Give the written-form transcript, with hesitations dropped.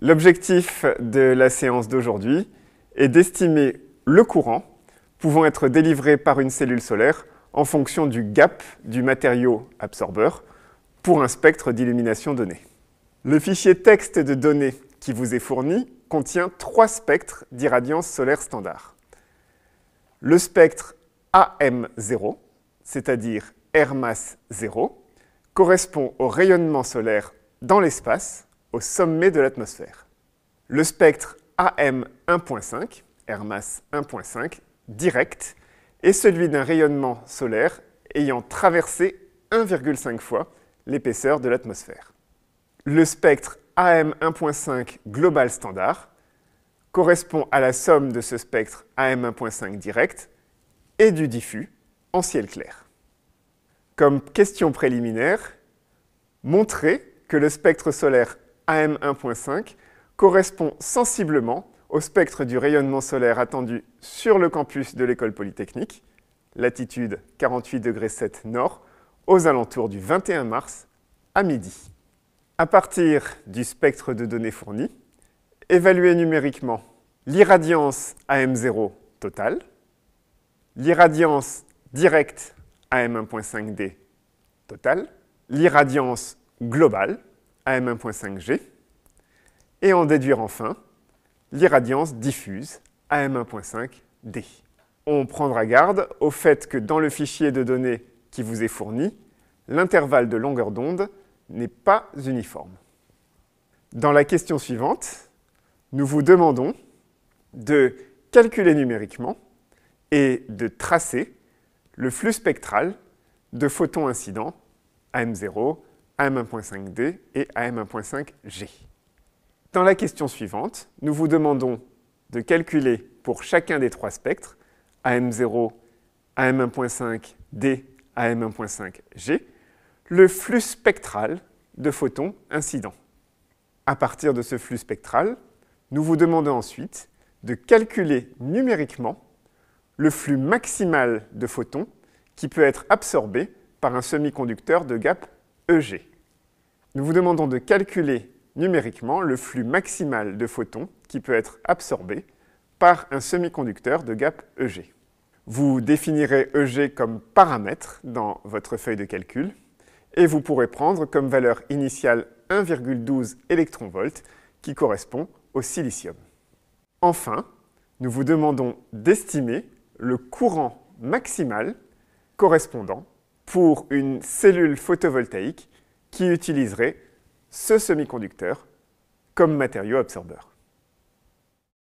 L'objectif de la séance d'aujourd'hui est d'estimer le courant pouvant être délivré par une cellule solaire en fonction du gap du matériau absorbeur pour un spectre d'illumination donné. Le fichier texte de données qui vous est fourni contient 3 spectres d'irradiance solaire standard. Le spectre AM0, c'est-à-dire R masse 0, correspond au rayonnement solaire dans l'espace au sommet de l'atmosphère. Le spectre AM1.5, R masse 1.5, direct, est celui d'un rayonnement solaire ayant traversé 1,5 fois l'épaisseur de l'atmosphère. Le spectre AM1.5 global standard correspond à la somme de ce spectre AM1.5 direct et du diffus en ciel clair. Comme question préliminaire, montrez que le spectre solaire AM1.5 correspond sensiblement au spectre du rayonnement solaire attendu sur le campus de l'École polytechnique, latitude 48,7 nord, aux alentours du 21 mars à midi. À partir du spectre de données fourni, évaluez numériquement l'irradiance AM0 totale, l'irradiance directe AM1.5D totale, l'irradiance globale AM1.5G, et en déduire enfin l'irradiance diffuse AM1.5D. On prendra garde au fait que dans le fichier de données qui vous est fourni, l'intervalle de longueur d'onde n'est pas uniforme. Dans la question suivante, nous vous demandons de calculer numériquement et de tracer le flux spectral de photons incidents AM0, AM1.5D et AM1.5G. Dans la question suivante, nous vous demandons de calculer pour chacun des 3 spectres, AM0, AM1.5D, AM1.5G, le flux spectral de photons incidents. À partir de ce flux spectral, nous vous demandons ensuite de calculer numériquement le flux maximal de photons qui peut être absorbé par un semi-conducteur de gap EG. Nous vous demandons de calculer numériquement le flux maximal de photons qui peut être absorbé par un semi-conducteur de gap EG. Vous définirez EG comme paramètre dans votre feuille de calcul et vous pourrez prendre comme valeur initiale 1,12 électronvolts qui correspond au silicium. Enfin, nous vous demandons d'estimer le courant maximal correspondant pour une cellule photovoltaïque qui utiliserait ce semi-conducteur comme matériau absorbeur.